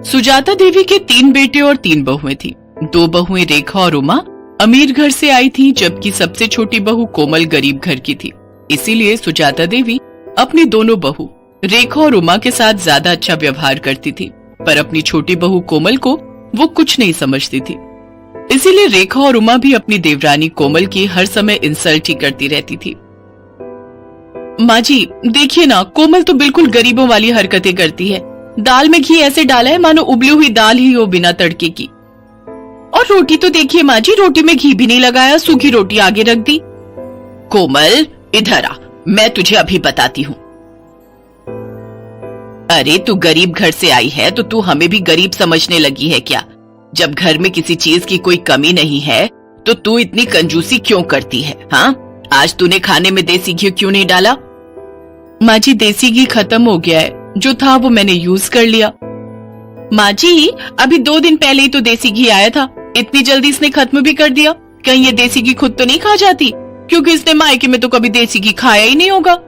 सुजाता देवी के 3 बेटे और 3 बहुएं थी। 2 बहुएं रेखा और उमा अमीर घर से आई थी, जबकि सबसे छोटी बहू कोमल गरीब घर की थी। इसीलिए सुजाता देवी अपनी दोनों बहू रेखा और उमा के साथ ज्यादा अच्छा व्यवहार करती थी, पर अपनी छोटी बहू कोमल को वो कुछ नहीं समझती थी। इसीलिए रेखा और उमा भी अपनी देवरानी कोमल की हर समय इंसल्ट ही करती रहती थी। माँ जी देखिए ना, कोमल तो बिल्कुल गरीबों वाली हरकतें करती है। दाल में घी ऐसे डाला है मानो उबली हुई दाल ही हो बिना तड़के की। और रोटी तो देखिए माँ जी, रोटी में घी भी नहीं लगाया, सूखी रोटी आगे रख दी। कोमल इधर आ, मैं तुझे अभी बताती हूँ। अरे तू गरीब घर से आई है तो तू हमें भी गरीब समझने लगी है क्या? जब घर में किसी चीज की कोई कमी नहीं है तो तू इतनी कंजूसी क्यों करती है? हाँ, आज तूने खाने में देसी घी क्यों नहीं डाला? माँ जी देसी घी खत्म हो गया है, जो था वो मैंने यूज कर लिया। माँ जी अभी 2 दिन पहले ही तो देसी घी आया था, इतनी जल्दी इसने खत्म भी कर दिया। कहीं ये देसी घी खुद तो नहीं खा जाती, क्योंकि इसने मायके में तो कभी देसी घी खाया ही नहीं होगा।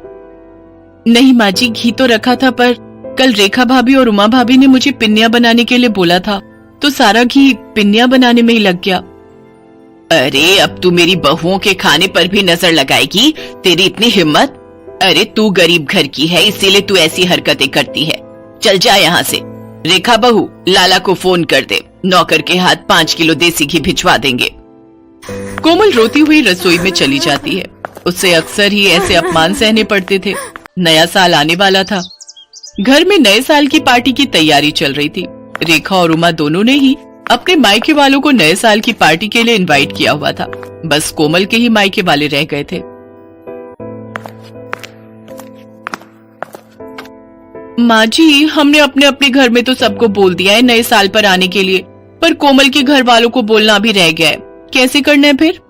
नहीं माँ जी, घी तो रखा था, पर कल रेखा भाभी और उमा भाभी ने मुझे पिन्नियां बनाने के लिए बोला था, तो सारा घी पिन्नियां बनाने में ही लग गया। अरे अब तू मेरी बहुओं के खाने पर भी नजर लगाएगी? तेरी इतनी हिम्मत? अरे तू गरीब घर की है, इसीलिए तू ऐसी हरकतें करती है। चल जा यहाँ से। रेखा बहू, लाला को फोन कर दे, नौकर के हाथ 5 किलो देसी घी भिजवा देंगे। कोमल रोती हुई रसोई में चली जाती है। उससे अक्सर ही ऐसे अपमान सहने पड़ते थे। नया साल आने वाला था। घर में नए साल की पार्टी की तैयारी चल रही थी। रेखा और उमा दोनों ने ही अपने मायके वालों को नए साल की पार्टी के लिए इनवाइट किया हुआ था। बस कोमल के ही मायके वाले रह गए थे। माँ जी हमने अपने अपने घर में तो सबको बोल दिया है नए साल पर आने के लिए, पर कोमल के घर वालों को बोलना भी रह गया है। कैसे करना है फिर?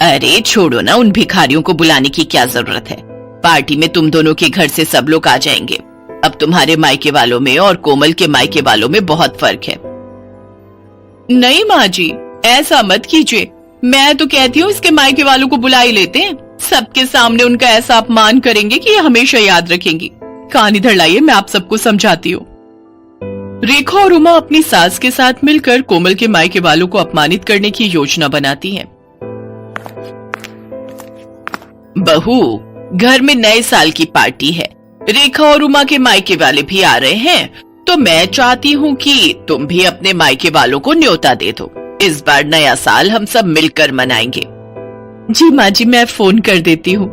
अरे छोड़ो ना, उन भिखारियों को बुलाने की क्या जरूरत है। पार्टी में तुम दोनों के घर से सब लोग आ जाएंगे। अब तुम्हारे मायके वालों में और कोमल के मायके वालों में बहुत फर्क है। नहीं माँ जी ऐसा मत कीजिए, मैं तो कहती हूँ इसके मायके वालों को बुला ही लेते हैं। सबके सामने उनका ऐसा अपमान करेंगे कि ये हमेशा याद रखेंगी। कान इधर लाइए, मैं आप सबको समझाती हूँ। रेखा और उमा अपनी सास के साथ मिलकर कोमल के मायके वालों को अपमानित करने की योजना बनाती हैं। बहू, घर में नए साल की पार्टी है, रेखा और उमा के मायके वाले भी आ रहे हैं, तो मैं चाहती हूँ कि तुम भी अपने मायके वालों को न्योता दे दो। इस बार नया साल हम सब मिलकर मनाएंगे। जी माँ जी, मैं फोन कर देती हूँ।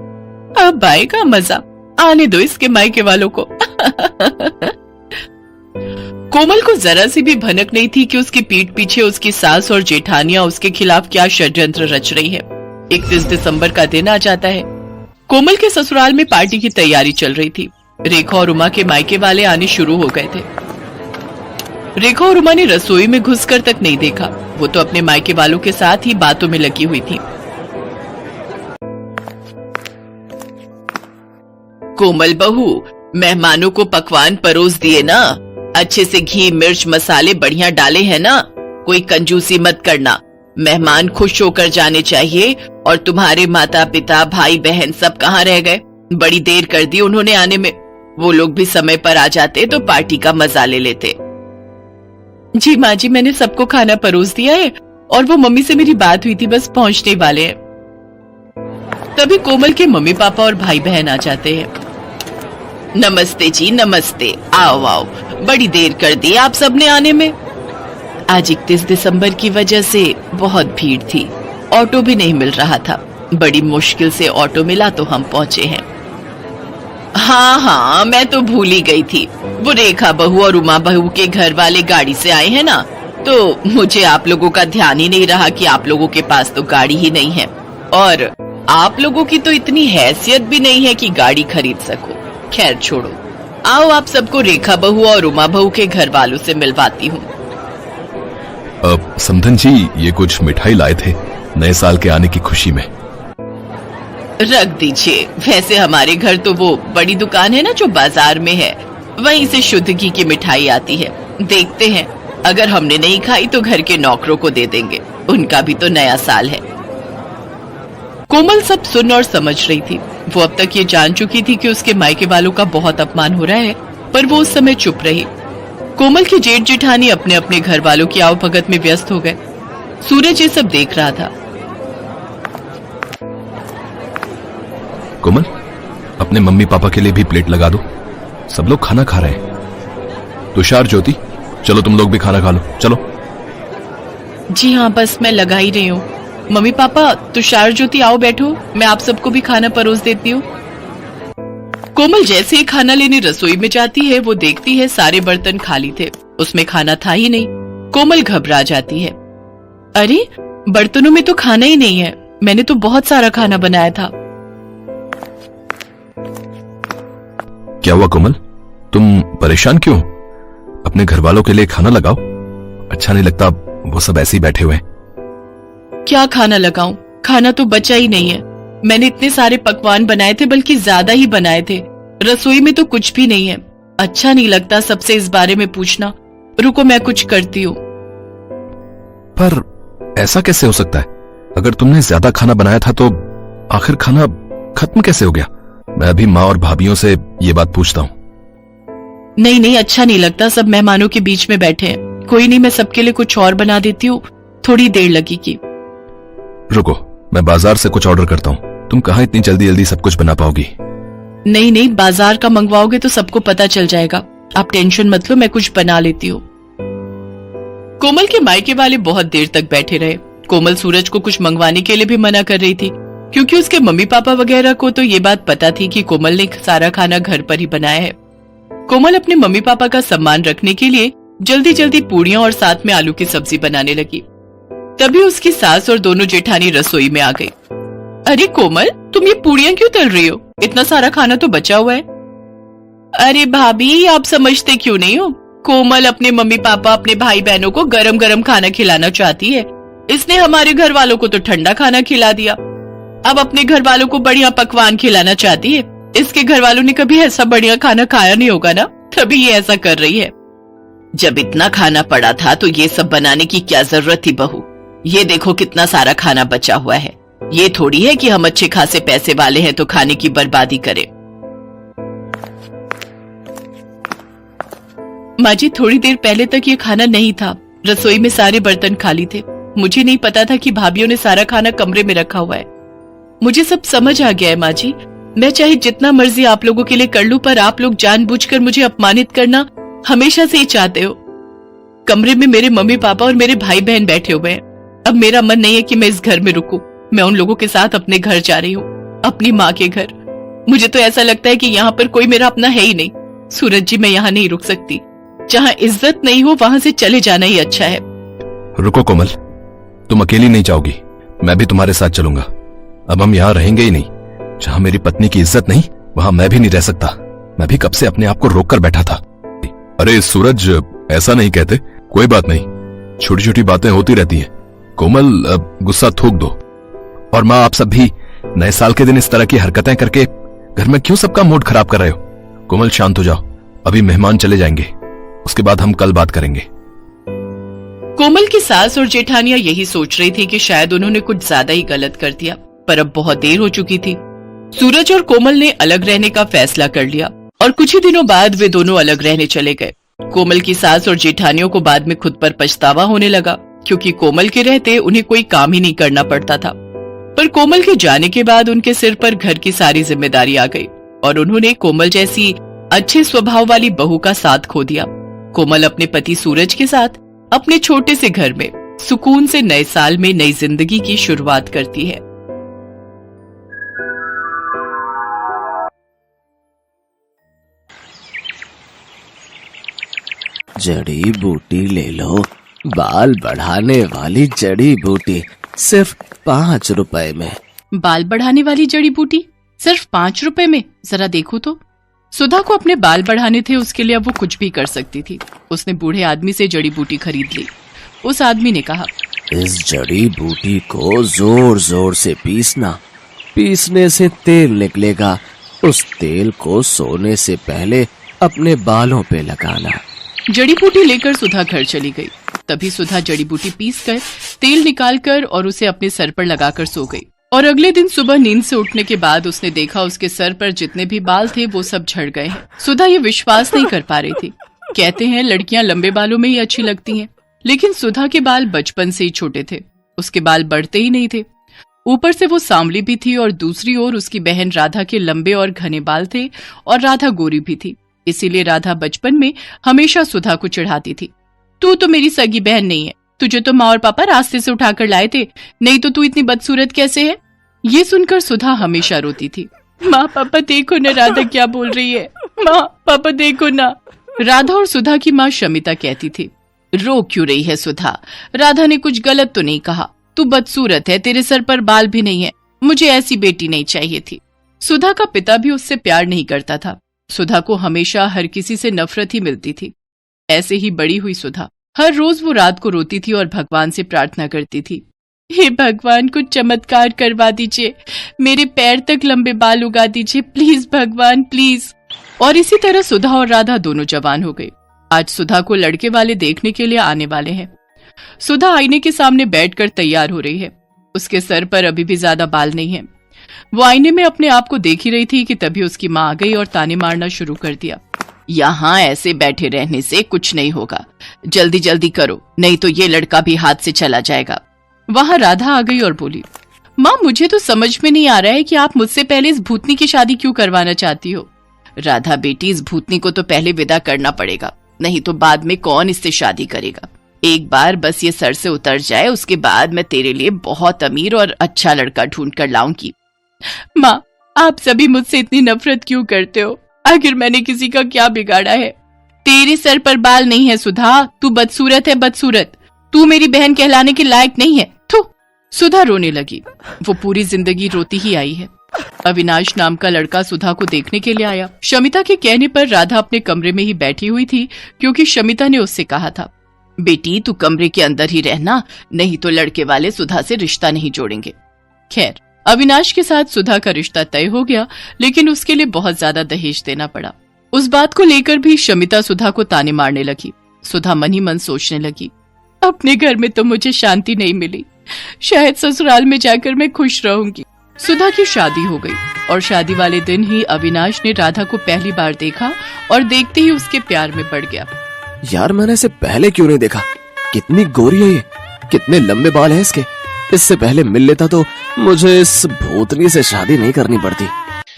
अब आएगा मजा, आने दो इसके मायके वालों को। कोमल को जरा सी भी भनक नहीं थी कि उसकी पीठ पीछे उसकी सास और जेठानियां उसके खिलाफ क्या षड्यंत्र रच रही है। 31 दिसंबर का दिन आ जाता है। कोमल के ससुराल में पार्टी की तैयारी चल रही थी। रेखा और उमा के मायके वाले आने शुरू हो गए थे। रेखा और उमा ने रसोई में घुसकर तक नहीं देखा, वो तो अपने मायके वालों के साथ ही बातों में लगी हुई थी। कोमल बहू, मेहमानों को पकवान परोस दिए ना? अच्छे से घी मिर्च मसाले बढ़िया डाले हैं ना? कोई कंजूसी मत करना। मेहमान खुश होकर जाने चाहिए। और तुम्हारे माता पिता भाई बहन सब कहाँ रह गए? बड़ी देर कर दी उन्होंने आने में। वो लोग भी समय पर आ जाते तो पार्टी का मजा ले लेते। जी माँ जी, मैंने सबको खाना परोस दिया है और वो मम्मी से मेरी बात हुई थी, बस पहुंचने वाले हैं। तभी कोमल के मम्मी पापा और भाई बहन आ जाते हैं। नमस्ते जी, नमस्ते। आओ आओ, बड़ी देर कर दी आप सबने आने में। आज 31 दिसंबर की वजह से बहुत भीड़ थी, ऑटो भी नहीं मिल रहा था। बड़ी मुश्किल से ऑटो मिला तो हम पहुंचे हैं। हाँ हाँ, मैं तो भूल ही गई थी। वो रेखा बहू और उमा बहू के घर वाले गाड़ी से आए हैं ना, तो मुझे आप लोगों का ध्यान ही नहीं रहा कि आप लोगों के पास तो गाड़ी ही नहीं है, और आप लोगों की तो इतनी हैसियत भी नहीं है कि गाड़ी खरीद सको। खैर छोड़ो, आओ आप सबको रेखा बहू और उमा बहू के घर वालों से मिलवाती हूँ। अब समधन जी, ये कुछ मिठाई लाए थे नए साल के आने की खुशी में। रख दीजिए। वैसे हमारे घर तो वो बड़ी दुकान है ना जो बाजार में है, वहीं से शुद्ध घी की मिठाई आती है। देखते हैं, अगर हमने नहीं खाई तो घर के नौकरों को दे देंगे, उनका भी तो नया साल है। कोमल सब सुन और समझ रही थी। वो अब तक ये जान चुकी थी कि उसके मायके वालों का बहुत अपमान हो रहा है, पर वो उस समय चुप रही। कोमल की जेठ जेठानी अपने अपने घर वालों की आवभगत में व्यस्त हो गए। सूरज ये सब देख रहा था। कोमल, अपने मम्मी पापा के लिए भी प्लेट लगा दो, सब लोग खाना खा रहे हैं। तुषार, ज्योति, चलो तुम लोग भी खाना खा लो, चलो। जी हाँ, बस मैं लगा ही रही हूँ। मम्मी पापा, तुषार, ज्योति, आओ बैठो, मैं आप सबको भी खाना परोस देती हूँ। कोमल जैसे ही खाना लेने रसोई में जाती है, वो देखती है सारे बर्तन खाली थे, उसमें खाना था ही नहीं। कोमल घबरा जाती है। अरे, बर्तनों में तो खाना ही नहीं है, मैंने तो बहुत सारा खाना बनाया था। क्या हुआ कोमल, तुम परेशान क्यों? अपने घर वालों के लिए खाना लगाओ। अच्छा नहीं लगता वो सब ऐसे ही बैठे हुए हैं। क्या खाना लगाऊं? खाना तो बचा ही नहीं है। मैंने इतने सारे पकवान बनाए थे, बल्कि ज्यादा ही बनाए थे। रसोई में तो कुछ भी नहीं है। अच्छा नहीं लगता सबसे इस बारे में पूछना। रुको, मैं कुछ करती हूँ। पर ऐसा कैसे हो सकता है? अगर तुमने ज्यादा खाना बनाया था तो आखिर खाना खत्म कैसे हो गया? मैं अभी माँ और भाभीियों से ये बात पूछता हूँ। नहीं नहीं, अच्छा नहीं लगता, सब मेहमानों के बीच में बैठे हैं। कोई नहीं, मैं सबके लिए कुछ और बना देती हूँ, थोड़ी देर लगेगी। रुको, मैं बाजार से कुछ ऑर्डर करता हूँ। तुम कहाँ इतनी जल्दी जल्दी सब कुछ बना पाओगी? नहीं नहीं, बाजार का मंगवाओगे तो सबको पता चल जाएगा। आप टेंशन मत लो, मैं कुछ बना लेती हूँ। कोमल के मायके वाले बहुत देर तक बैठे रहे। कोमल सूरज को कुछ मंगवाने के लिए भी मना कर रही थी, क्योंकि उसके मम्मी पापा वगैरह को तो ये बात पता थी कि कोमल ने सारा खाना घर पर ही बनाया है। कोमल अपने मम्मी पापा का सम्मान रखने के लिए जल्दी जल्दी पूड़ियां और साथ में आलू की सब्जी बनाने लगी। तभी उसकी सास और दोनों जेठानी रसोई में आ गई। अरे कोमल, तुम ये पूड़ियां क्यों तल रही हो? इतना सारा खाना तो बचा हुआ है। अरे भाभी, आप समझते क्यों नहीं हो? कोमल अपने मम्मी पापा, अपने भाई बहनों को गरम गरम खाना खिलाना चाहती है। इसने हमारे घर वालों को तो ठंडा खाना खिला दिया, अब अपने घर वालों को बढ़िया पकवान खिलाना चाहती है। इसके घर वालों ने कभी ऐसा बढ़िया खाना खाया नहीं होगा ना, तभी ये ऐसा कर रही है। जब इतना खाना पड़ा था तो ये सब बनाने की क्या जरूरत थी बहू? ये देखो कितना सारा खाना बचा हुआ है। ये थोड़ी है कि हम अच्छे खासे पैसे वाले हैं तो खाने की बर्बादी करें। माँ जी, थोड़ी देर पहले तक ये खाना नहीं था। रसोई में सारे बर्तन खाली थे। मुझे नहीं पता था कि भाभीियों ने सारा खाना कमरे में रखा हुआ है। मुझे सब समझ आ गया है माँ जी। मैं चाहे जितना मर्जी आप लोगों के लिए कर लूं, पर आप लोग जानबूझकर मुझे अपमानित करना हमेशा से ही चाहते हो। कमरे में मेरे मम्मी पापा और मेरे भाई बहन बैठे हुए हैं। अब मेरा मन नहीं है कि मैं इस घर में रुकूं। मैं उन लोगों के साथ अपने घर जा रही हूँ, अपनी माँ के घर। मुझे तो ऐसा लगता है कि यहाँ पर कोई मेरा अपना है ही नहीं। सूरज जी, मैं यहाँ नहीं रुक सकती। जहाँ इज्जत नहीं हो वहां से चले जाना ही अच्छा है। रुको कोमल, तुम अकेली नहीं जाओगी, मैं भी तुम्हारे साथ चलूंगा। अब हम यहाँ रहेंगे ही नहीं। जहाँ मेरी पत्नी की इज्जत नहीं, वहां मैं भी नहीं रह सकता। मैं भी कब से अपने आप को रोक कर बैठा था। अरे सूरज, ऐसा नहीं कहते। कोई बात नहीं, छोटी छोटी बातें होती रहती हैं। कोमल, गुस्सा थूक दो। और माँ, आप सब भी नए साल के दिन इस तरह की हरकतें करके घर में क्यों सबका मूड खराब कर रहे हो? कोमल, शांत हो जाओ, अभी मेहमान चले जाएंगे, उसके बाद हम कल बात करेंगे। कोमल की सास और जेठानियां यही सोच रही थी कि शायद उन्होंने कुछ ज्यादा ही गलत कर दिया, पर अब बहुत देर हो चुकी थी। सूरज और कोमल ने अलग रहने का फैसला कर लिया और कुछ ही दिनों बाद वे दोनों अलग रहने चले गए। कोमल की सास और जेठानियों को बाद में खुद पर पछतावा होने लगा, क्योंकि कोमल के रहते उन्हें कोई काम ही नहीं करना पड़ता था। पर कोमल के जाने के बाद उनके सिर पर घर की सारी जिम्मेदारी आ गई और उन्होंने कोमल जैसी अच्छे स्वभाव वाली बहू का साथ खो दिया। कोमल अपने पति सूरज के साथ अपने छोटे से घर में सुकून से नए साल में नई जिंदगी की शुरुआत करती है। जड़ी बूटी ले लो, बाल बढ़ाने वाली जड़ी बूटी, सिर्फ 5 रुपए में। बाल बढ़ाने वाली जड़ी बूटी सिर्फ 5 रुपए में? जरा देखो तो। सुधा को अपने बाल बढ़ाने थे, उसके लिए अब वो कुछ भी कर सकती थी। उसने बूढ़े आदमी से जड़ी बूटी खरीद ली। उस आदमी ने कहा, इस जड़ी बूटी को जोर जोर से पीसना, पीसने से तेल निकलेगा। उस तेल को सोने से पहले अपने बालों पे लगाना। जड़ी बूटी लेकर सुधा घर चली गई। तभी सुधा जड़ी बूटी पीसकर तेल निकालकर और उसे अपने सर पर लगाकर सो गई। और अगले दिन सुबह नींद से उठने के बाद उसने देखा उसके सर पर जितने भी बाल थे वो सब झड़ गए हैं। सुधा ये विश्वास नहीं कर पा रही थी। कहते हैं लड़कियां लंबे बालों में ही अच्छी लगती हैं, लेकिन सुधा के बाल बचपन से ही छोटे थे। उसके बाल बढ़ते ही नहीं थे। ऊपर से वो सांवली भी थी और दूसरी ओर उसकी बहन राधा के लंबे और घने बाल थे और राधा गोरी भी थी। इसीलिए राधा बचपन में हमेशा सुधा को चिढ़ाती थी, तू तो मेरी सगी बहन नहीं है, तुझे तो माँ और पापा रास्ते से उठाकर लाए थे, नहीं तो तू इतनी बदसूरत कैसे है। ये सुनकर सुधा हमेशा रोती थी, माँ पापा देखो ना राधा क्या बोल रही है, माँ पापा देखो ना। राधा और सुधा की माँ शमिता कहती थी, रो क्यों रही है सुधा, राधा ने कुछ गलत तो नहीं कहा, तू बदसूरत है, तेरे सर पर बाल भी नहीं है, मुझे ऐसी बेटी नहीं चाहिए थी। सुधा का पिता भी उससे प्यार नहीं करता था। सुधा को हमेशा हर किसी से नफरत ही मिलती थी। ऐसे ही बड़ी हुई सुधा। हर रोज वो रात को रोती थी और भगवान से प्रार्थना करती थी, हे भगवान कुछ चमत्कार करवा दीजिए, मेरे पैर तक लंबे बाल उगा दीजिए, प्लीज भगवान प्लीज। और इसी तरह सुधा और राधा दोनों जवान हो गई। आज सुधा को लड़के वाले देखने के लिए आने वाले हैं। सुधा आईने के सामने बैठकर तैयार हो रही है। उसके सर पर अभी भी ज्यादा बाल नहीं है। वो आईने में अपने आप को देख ही रही थी कि तभी उसकी माँ आ गई और ताने मारना शुरू कर दिया, यहाँ ऐसे बैठे रहने से कुछ नहीं होगा, जल्दी जल्दी करो, नहीं तो ये लड़का भी हाथ से चला जाएगा। वहां राधा आ गई और बोली, माँ मुझे तो समझ में नहीं आ रहा है कि आप मुझसे पहले इस भूतनी की शादी क्यों करवाना चाहती हो। राधा बेटी, इस भूतनी को तो पहले विदा करना पड़ेगा, नहीं तो बाद में कौन इससे शादी करेगा। एक बार बस ये सर से उतर जाए, उसके बाद मैं तेरे लिए बहुत अमीर और अच्छा लड़का ढूंढ कर लाऊंगी। माँ आप सभी मुझसे इतनी नफरत क्यों करते हो, आखिर मैंने किसी का क्या बिगाड़ा है। तेरे सर पर बाल नहीं है सुधा, तू बदसूरत है बदसूरत, तू मेरी बहन कहलाने के लायक नहीं है। थू। सुधा रोने लगी। वो पूरी जिंदगी रोती ही आई है। अविनाश नाम का लड़का सुधा को देखने के लिए आया। शमिता के कहने पर राधा अपने कमरे में ही बैठी हुई थी, क्योंकि शमिता ने उससे कहा था, बेटी तू कमरे के अंदर ही रहना, नहीं तो लड़के वाले सुधा से रिश्ता नहीं जोड़ेंगे। खैर अविनाश के साथ सुधा का रिश्ता तय हो गया, लेकिन उसके लिए बहुत ज्यादा दहेज देना पड़ा। उस बात को लेकर भी शमिता सुधा को ताने मारने लगी। सुधा मन ही मन सोचने लगी, अपने घर में तो मुझे शांति नहीं मिली, शायद ससुराल में जाकर मैं खुश रहूंगी। सुधा की शादी हो गई और शादी वाले दिन ही अविनाश ने राधा को पहली बार देखा और देखते ही उसके प्यार में पड़ गया। यार मैंने इसे पहले क्यों नहीं देखा, कितनी गोरी है ये, कितने लंबे बाल हैं इसके, इससे पहले मिल लेता तो मुझे इस भूतनी से शादी नहीं करनी पड़ती।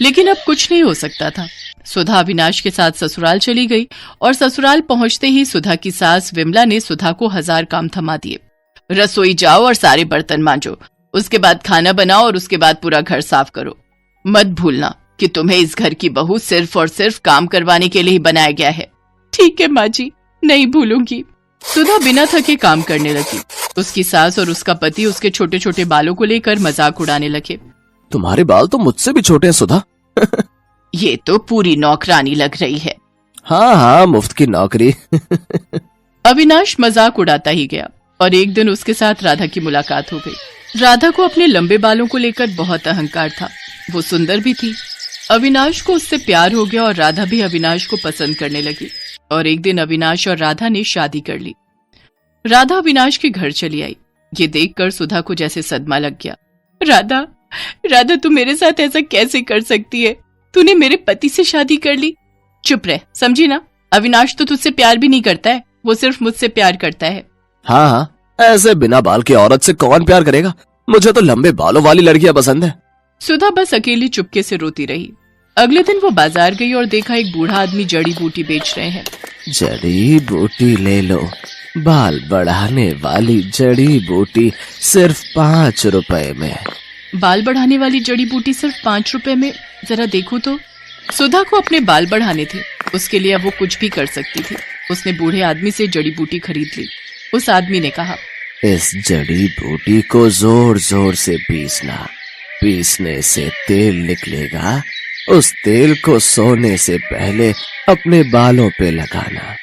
लेकिन अब कुछ नहीं हो सकता था। सुधा अविनाश के साथ ससुराल चली गई और ससुराल पहुंचते ही सुधा की सास विमला ने सुधा को 1000 काम थमा दिए। रसोई जाओ और सारे बर्तन मांजो, उसके बाद खाना बनाओ और उसके बाद पूरा घर साफ करो। मत भूलना कि तुम्हें इस घर की बहू सिर्फ और सिर्फ काम करवाने के लिए ही बनाया गया है। ठीक है माँ जी, नहीं भूलूंगी। सुधा बिना थके काम करने लगी। उसकी सास और उसका पति उसके छोटे छोटे बालों को लेकर मजाक उड़ाने लगे। तुम्हारे बाल तो मुझसे भी छोटे हैं सुधा। ये तो पूरी नौकरानी लग रही है। हाँ हाँ, मुफ्त की नौकरी। अविनाश मजाक उड़ाता ही गया और एक दिन उसके साथ राधा की मुलाकात हो गई। राधा को अपने लंबे बालों को लेकर बहुत अहंकार था। वो सुंदर भी थी। अविनाश को उससे प्यार हो गया और राधा भी अविनाश को पसंद करने लगी। और एक दिन अविनाश और राधा ने शादी कर ली। राधा अविनाश के घर चली आई। ये देखकर सुधा को जैसे सदमा लग गया। राधा, राधा तू मेरे साथ ऐसा कैसे कर सकती है? तूने मेरे पति से शादी कर ली। चुप रह, समझी ना? अविनाश तो तुझसे प्यार भी नहीं करता है, वो सिर्फ मुझसे प्यार करता है। हाँ हाँ, ऐसे बिना बाल की औरत से कौन प्यार करेगा? मुझे तो लंबे बालों वाली लड़कियां पसंद है। सुधा बस अकेली चुपके से रोती रही। अगले दिन वो बाजार गई और देखा एक बूढ़ा आदमी जड़ी बूटी बेच रहे हैं। जड़ी बूटी ले लो, बाल बढ़ाने वाली जड़ी बूटी सिर्फ 5 रुपए में। बाल बढ़ाने वाली जड़ी बूटी सिर्फ 5 रुपए में? जरा देखो तो। सुधा को अपने बाल बढ़ाने थे, उसके लिए अब वो कुछ भी कर सकती थी। उसने बूढ़े आदमी से जड़ी बूटी खरीद ली। उस आदमी ने कहा, इस जड़ी बूटी को जोर जोर से पीसना, पीसने से तेल निकलेगा, उस तेल को सोने से पहले अपने बालों पे लगाना।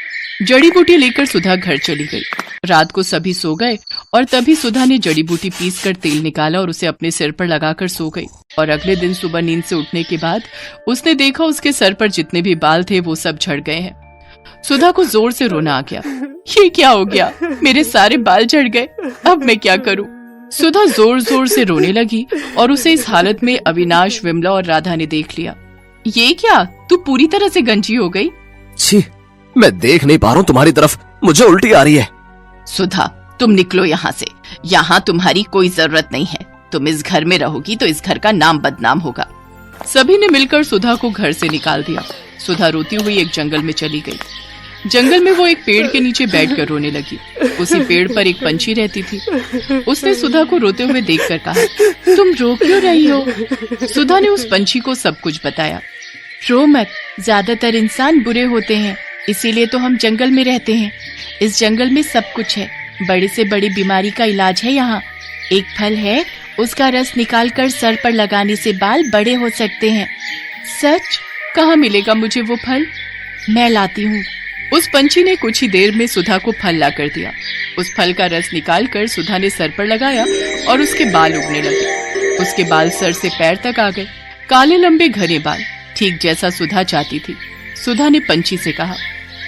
जड़ी बूटी लेकर सुधा घर चली गई। रात को सभी सो गए और तभी सुधा ने जड़ी बूटी पीसकर तेल निकाला और उसे अपने सिर पर लगाकर सो गई। और अगले दिन सुबह नींद से उठने के बाद उसने देखा उसके सर पर जितने भी बाल थे वो सब झड़ गए हैं। सुधा को जोर से रोना आ गया। ये क्या हो गया? मेरे सारे बाल झड़ गए, अब मैं क्या करूं? सुधा जोर जोर से रोने लगी और उसे इस हालत में अविनाश, विमला और राधा ने देख लिया। ये क्या, तू पूरी तरह से गंजी हो गई? छी, मैं देख नहीं पा रहा हूँ तुम्हारी तरफ, मुझे उल्टी आ रही है। सुधा, तुम निकलो यहाँ से। यहाँ तुम्हारी कोई जरूरत नहीं है। तुम इस घर में रहोगी तो इस घर का नाम बदनाम होगा। सभी ने मिलकर सुधा को घर से निकाल दिया। सुधा रोती हुई एक जंगल में चली गई। जंगल में वो एक पेड़ के नीचे बैठकर रोने लगी। उसी पेड़ पर एक पंछी रहती थी। उसने सुधा को रोते हुए देखकर कहा, तुम रो क्यों रही हो? सुधा ने उस पंछी को सब कुछ बताया। रो मत, ज्यादातर इंसान बुरे होते हैं, इसीलिए तो हम जंगल में रहते हैं। इस जंगल में सब कुछ है, बड़ी से बड़ी बीमारी का इलाज है यहाँ। एक फल है, उसका रस निकाल कर सर पर लगाने से बाल बड़े हो सकते हैं। सच? कहाँ मिलेगा मुझे वो फल? मैं लाती हूँ। उस पंछी ने कुछ ही देर में सुधा को फल ला कर दिया। उस फल का रस निकालकर सुधा ने सर पर लगाया और उसके बाल उगने लगे। उसके बाल सर से पैर तक आ गए, काले लंबे घने बाल, ठीक जैसा सुधा चाहती थी। सुधा ने पंछी से कहा,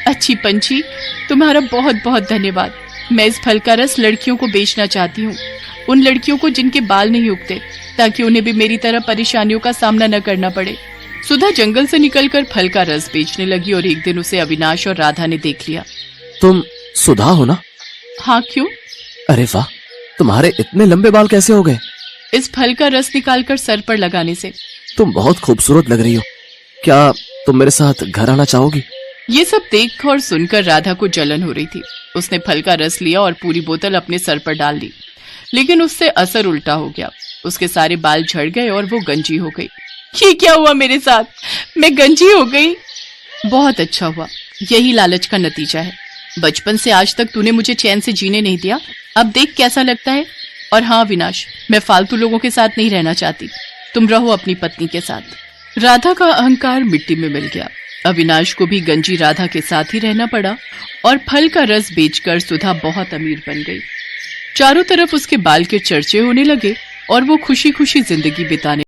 अच्छी पंछी, तुम्हारा बहुत बहुत धन्यवाद। मैं इस फल का रस लड़कियों को बेचना चाहती हूँ, उन लड़कियों को जिनके बाल नहीं उगते, ताकि उन्हें भी मेरी तरह परेशानियों का सामना न करना पड़े। सुधा जंगल से निकलकर फल का रस बेचने लगी और एक दिन उसे अविनाश और राधा ने देख लिया। तुम सुधा हो ना? हाँ, क्यों? अरे वाह, तुम्हारे इतने लंबे बाल कैसे हो गए? इस फल का रस निकालकर सर पर लगाने से। तुम बहुत खूबसूरत लग रही हो। क्या तुम मेरे साथ घर आना चाहोगी? ये सब देख और सुनकर राधा को जलन हो रही थी। उसने फल का रस लिया और पूरी बोतल अपने सर पर डाल दी, लेकिन उससे असर उल्टा हो गया। उसके सारे बाल झड़ गए और वो गंजी हो गई। ये क्या हुआ मेरे साथ? मैं गंजी हो गई। बहुत अच्छा हुआ, यही लालच का नतीजा है। बचपन से आज तक तूने मुझे चैन से जीने नहीं दिया, अब देख कैसा लगता है। और हाँ विनाश, मैं फालतू लोगों के साथ नहीं रहना चाहती, तुम रहो अपनी पत्नी के साथ। राधा का अहंकार मिट्टी में मिल गया। अविनाश को भी गंजी राधा के साथ ही रहना पड़ा और फल का रस बेचकर सुधा बहुत अमीर बन गई। चारों तरफ उसके बाल के चर्चे होने लगे और वो खुशी खुशी जिंदगी बिताने